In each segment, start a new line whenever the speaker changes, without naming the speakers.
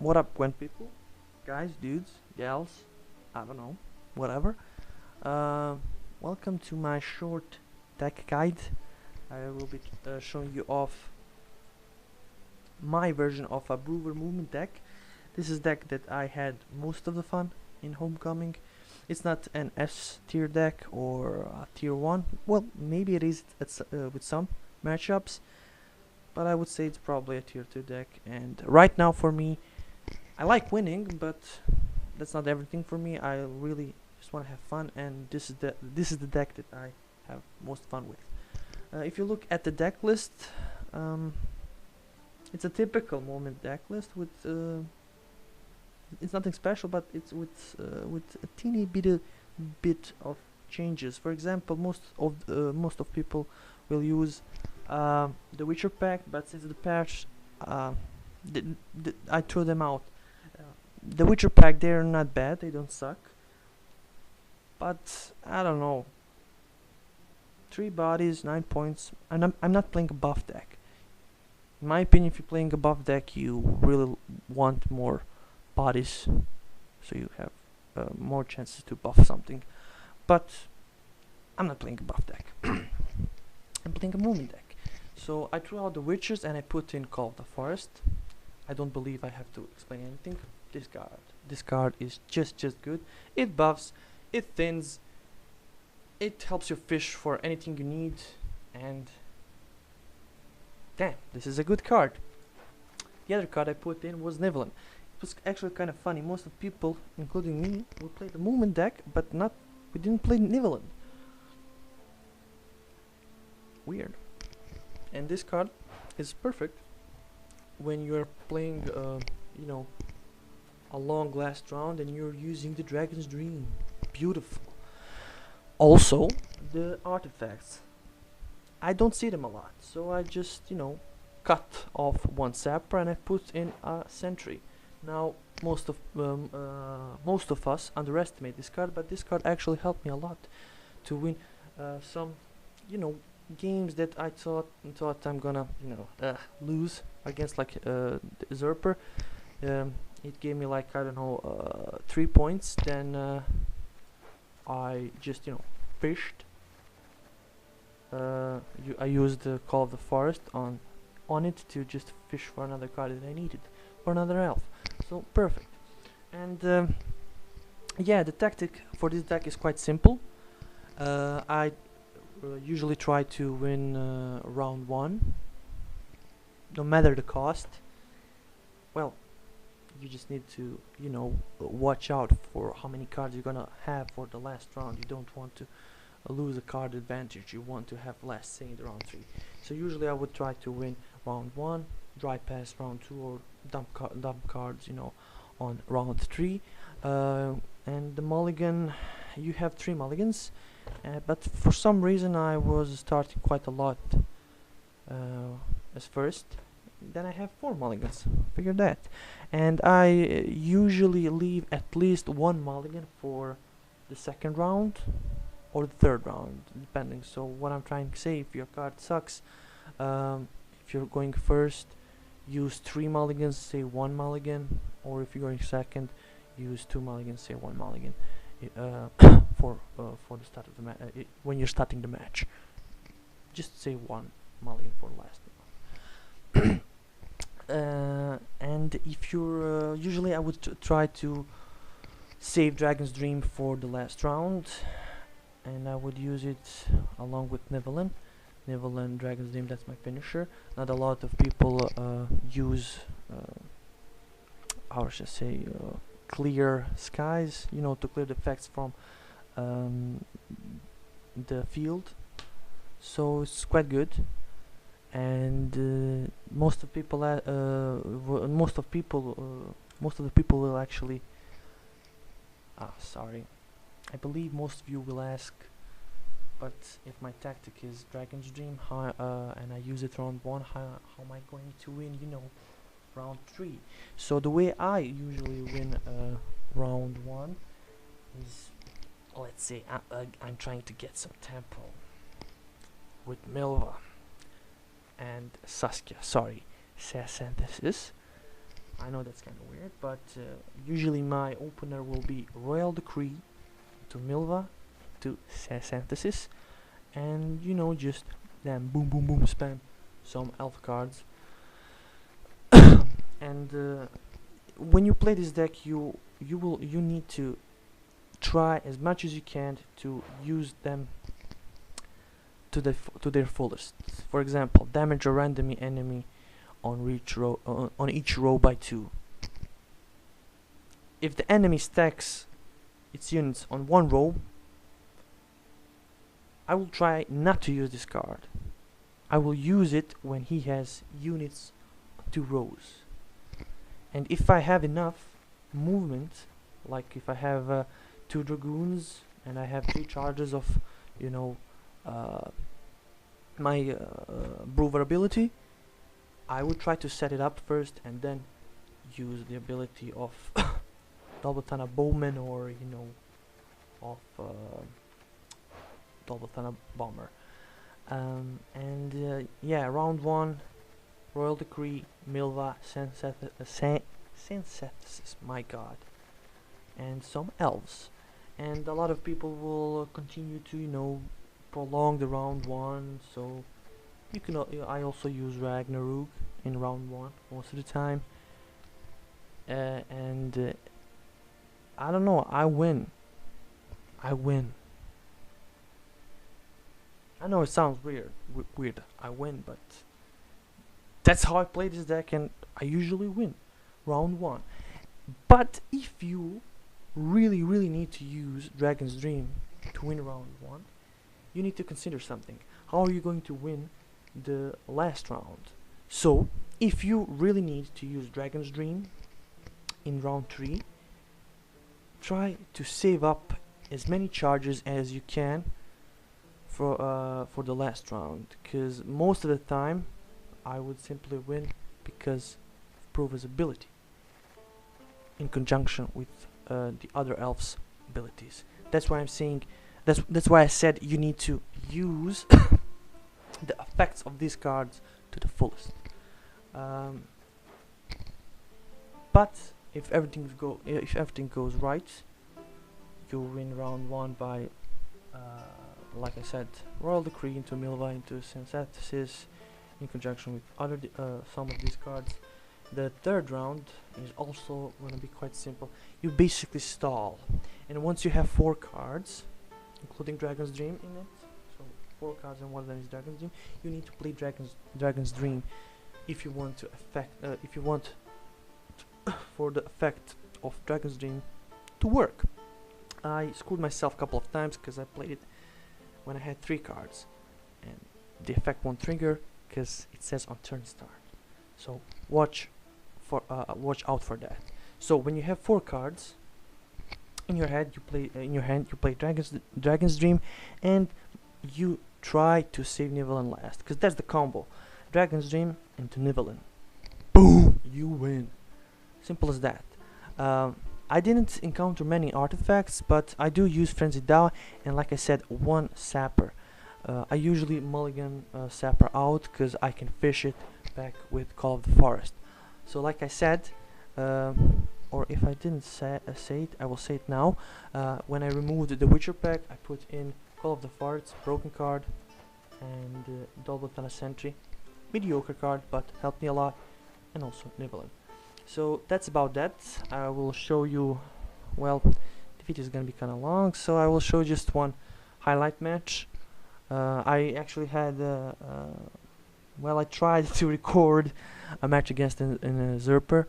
What up, Gwent people? Guys, dudes, gals, I don't know, whatever. Uh, Welcome to my short deck guide. I will be showing you off my version of a Brouver Movement Deck. This is deck that I had most of the fun in Homecoming. It's not an S tier deck or a tier 1. Well, maybe it is with some matchups, but I would say it's probably a tier 2 deck. And right now for me, I like winning, but that's not everything for me. I really just want to have fun, and this is the deck that I have most fun with. If you look at the deck list, it's a typical moment deck list with it's nothing special, but it's with a teeny bit of changes. For example, most of people will use the Witcher pack, but since the patch, I threw them out. The Witcher pack, they're not bad, they don't suck, but I don't know. 3 bodies, 9 points. And I'm not playing a buff deck. In my opinion, if you're playing a buff deck, you really want more bodies, so you have more chances to buff something. But I'm not playing a buff deck. I'm playing a movement deck. So I threw out the Witchers and I put in Call of the Forest. I don't believe I have to explain anything. This card is just good. It buffs, it thins, it helps you fish for anything you need, and damn, this is a good card. The other card I put in was Nivelin. It was actually kind of funny. Most of people, including me, will play the movement deck, but we didn't play Nivelin. Weird. And this card is perfect when you're playing, you know, a long last round and you're using the Dragon's Dream. Beautiful. Also, the artifacts. I don't see them a lot, so I just, you know, cut off one sapper and I put in a sentry. Now, most of us underestimate this card, but this card actually helped me a lot to win some, you know, games that I thought I'm gonna, you know, lose against, like the Usurper. It gave me, like, I don't know, 3 points. Then I just, you know, fished. I used the Call of the Forest on it to just fish for another card that I needed, for another elf. So perfect. And yeah, the tactic for this deck is quite simple. I usually try to win round 1, no matter the cost. Well, you just need to, you know, watch out for how many cards you're gonna have for the last round. You don't want to lose a card advantage. You want to have less say in the round 3. So usually I would try to win round 1, dry pass round 2, or dump cards, you know, on round 3. And the mulligan, you have 3 mulligans, but for some reason I was starting quite a lot as first. Then I have 4 mulligans. Figure that. And I usually leave at least 1 mulligan for the second round or the third round, depending. So what I'm trying to say, if your card sucks, if you're going first, use 3 mulligans, say 1 mulligan, or if you're going second, use 2 mulligans, say 1 mulligan, for the start of the match. When you're starting the match, just say 1 mulligan for the last one. And if you're usually I would try to save Dragon's Dream for the last round, and I would use it along with Nivelin. Dragon's Dream, that's my finisher. Not a lot of people use how should I say, clear skies, you know, to clear the effects from the field. So it's quite good. And most of the people will actually sorry, I believe most of you will ask, but if my tactic is Dragon's Dream, and I use it round 1, how am I going to win, you know, round 3? So the way I usually win round 1 is, let's say I'm trying to get some tempo with Milva and Saskia, sorry, synthesis. I know that's kind of weird, but usually my opener will be Royal Decree to Milva to Synthesis, and you know, just then boom boom boom spam some elf cards. And when you play this deck, you need to try as much as you can to use them to their fullest. For example, damage a random enemy on each row by 2. If the enemy stacks its units on one row, I will try not to use this card. I will use it when he has units on 2 rows. And if I have enough movement, like if I have 2 dragoons and I have 3 charges of, you know, my Brouver ability, I would try to set it up first and then use the ability of Double Tana Bowman, or you know, of Double Tana Bomber. Yeah, round 1, Royal Decree, Milva, Synthesis, my god, and some elves. And a lot of people will continue to, you know, prolong the round 1, so you can I also use Ragnarok in round 1 most of the time. I don't know, I win. I know it sounds weird, I win, but that's how I play this deck, and I usually win round 1. But if you really need to use Dragon's Dream to win round 1, you need to consider something. How are you going to win the last round? So if you really need to use Dragon's Dream in round 3, try to save up as many charges as you can for the last round, because most of the time I would simply win because of Brouver's ability in conjunction with the other elves' abilities. That's why I'm saying, that's why I said you need to use the effects of these cards to the fullest. But if everything goes right, you win round 1 by like I said, Royal Decree into Milva into Synthesis in conjunction with other some of these cards. The third round is also gonna be quite simple. You basically stall, and once you have 4 cards, including Dragon's Dream in it, so 4 cards and one of them is Dragon's Dream, you need to play Dragon's Dream if you want to for the effect of Dragon's Dream to work. I screwed myself a couple of times because I played it when I had 3 cards, and the effect won't trigger because it says on turn start. So watch out for that. So when you have 4 cards in your head, you play Dragon's Dream, and you try to save Nivellen last, because that's the combo: Dragon's Dream into Nivellen. Boom! You win. Simple as that. I didn't encounter many artifacts, but I do use Frenzied Dow, and like I said, 1 Sapper. I usually mulligan Sapper out because I can fish it back with Call of the Forest. So like I said, or if I didn't say it, I will say it now. When I removed the Witcher pack, I put in Call of the Forest, broken card, and Double Tana Sentry. Mediocre card, but helped me a lot, and also Nivellen. So that's about that. I will show you, well, the video is gonna be kinda long, so I will show just one highlight match. I actually had, well, I tried to record a match against a Zerper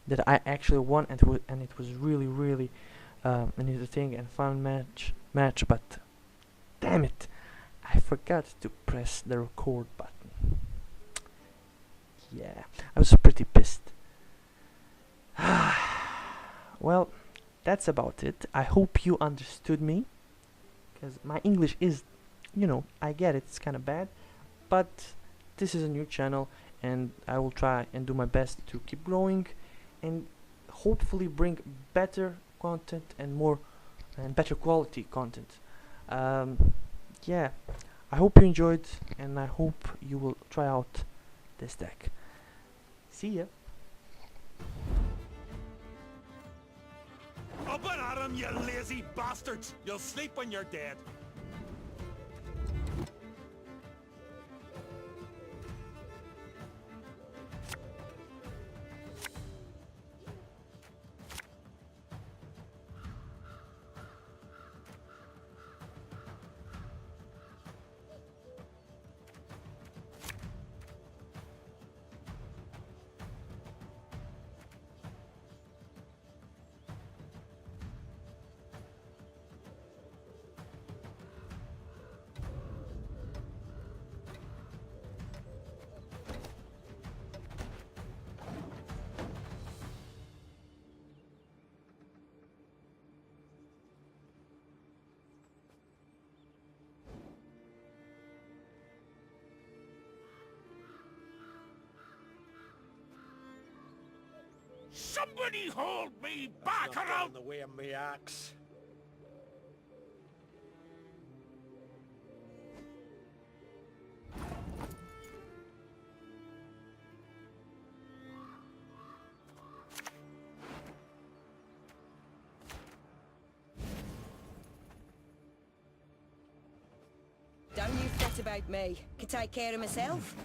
that I actually won, and it was really an interesting and fun match, but damn it, I forgot to press the record button. Yeah, I was pretty pissed. Well, that's about it. I hope you understood me, because my English is, you know, I get it, it's kind of bad, but this is a new channel, and I will try and do my best to keep growing and hopefully bring better content and better quality content. Yeah, I hope you enjoyed, and I hope you will try out this deck. See ya.
Up and at him, you lazy bastards! You'll sleep when you're dead. Somebody hold me back around
the way of me axe.
Don't you fret about me. Can take care of myself.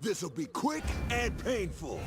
This'll be quick and painful.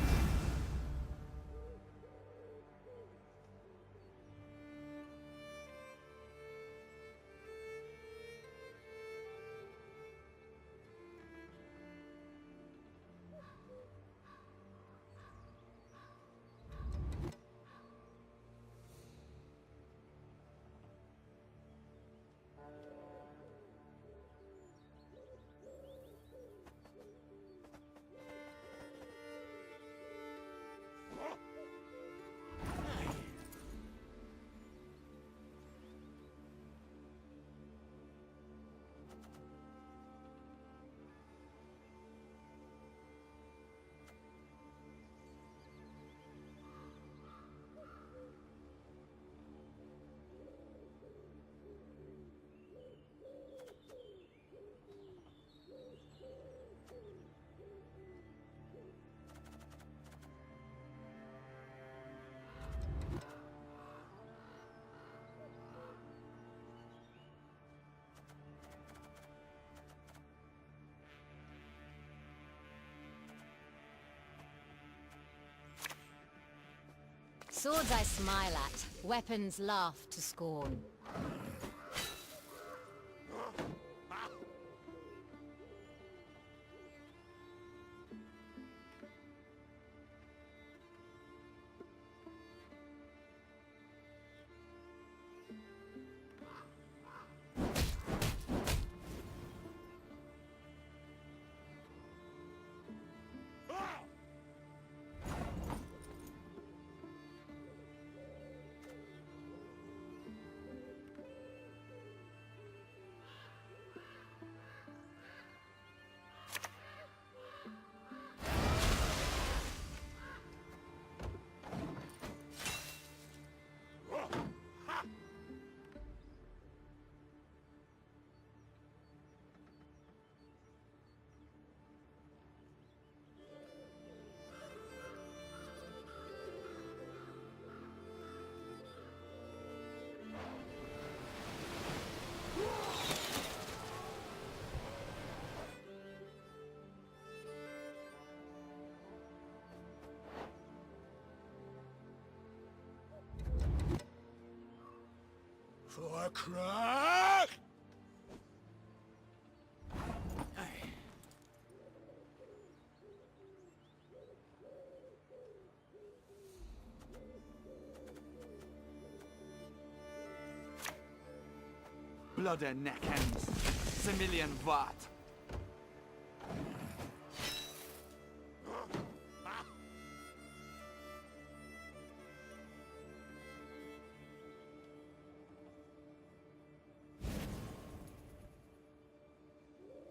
Swords I smile at, weapons laugh to scorn.
For crack!
Blood and neck ends. Similian Vart.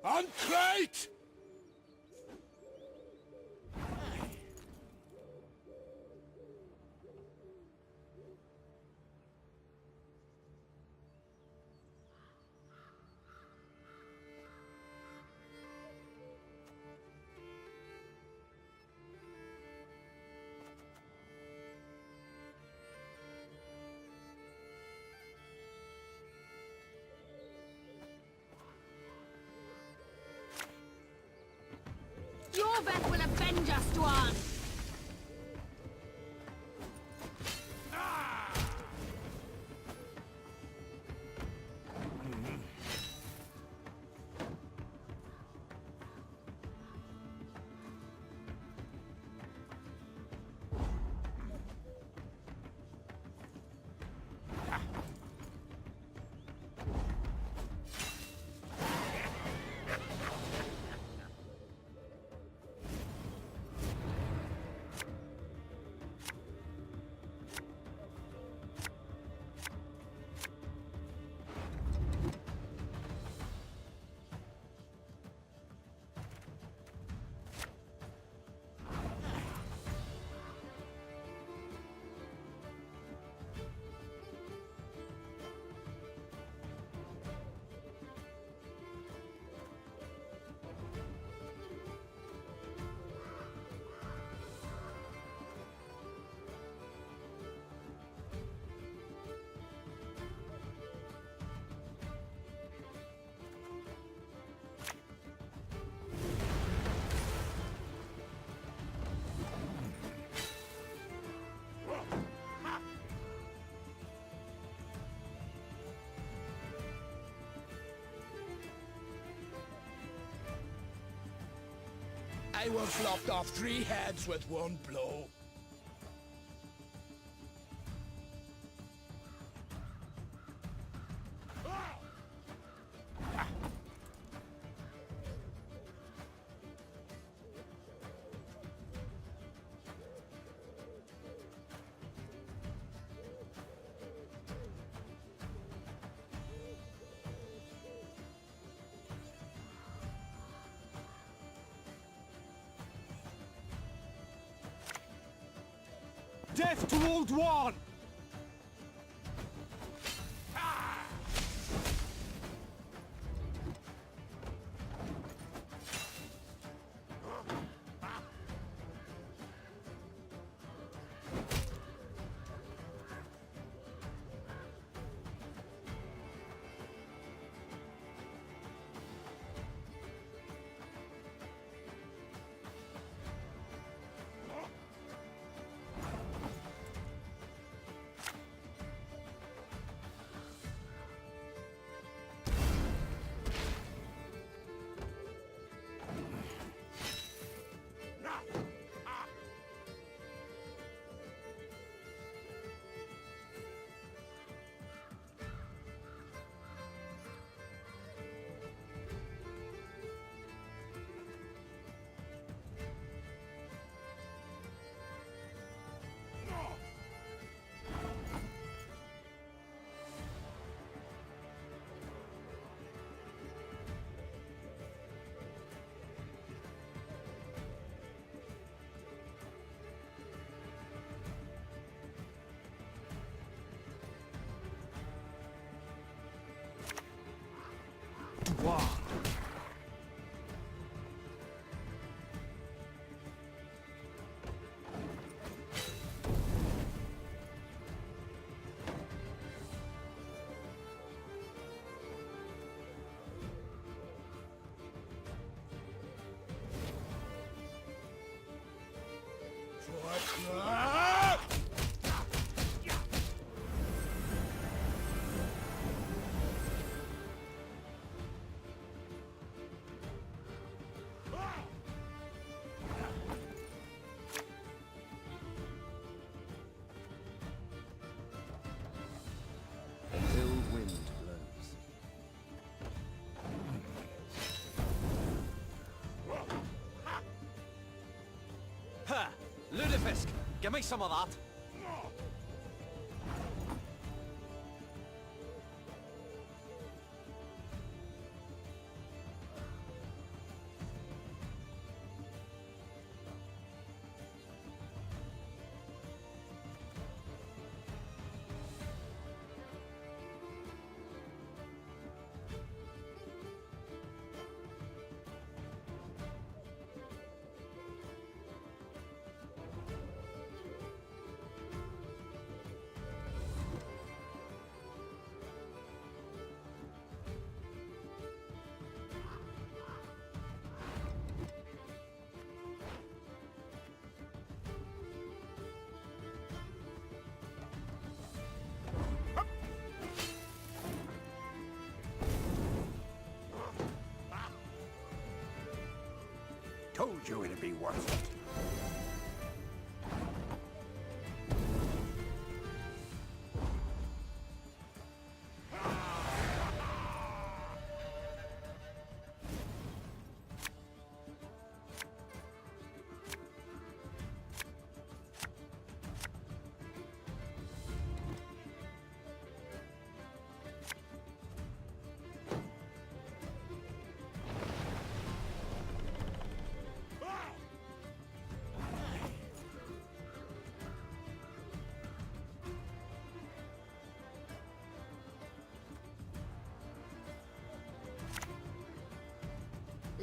Uncrate!
unjust one!
I once lopped off 3 heads with one blow.
Death to Old One! Wow. Ha! Ludifisk! Give me some of that!
told you it'd be worth it.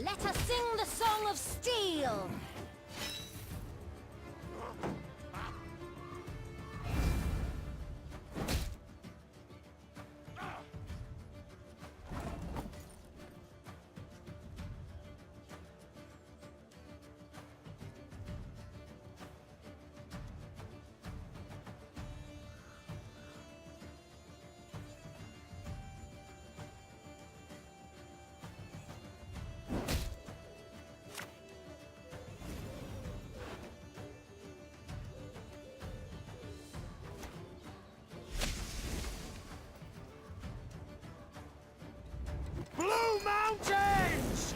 Let us sing the song of steel!
Blue Mountains!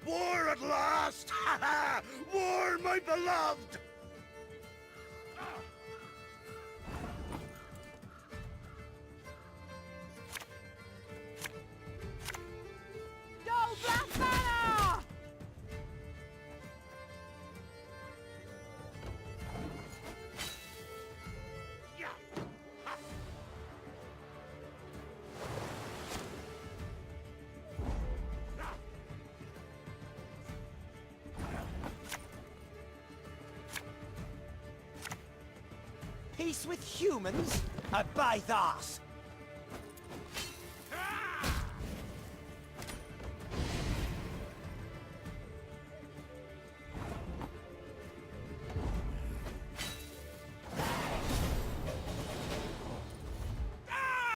War at last! Ha ha! War, my beloved!
Go, Black Banner!
Peace with humans? A Bathos!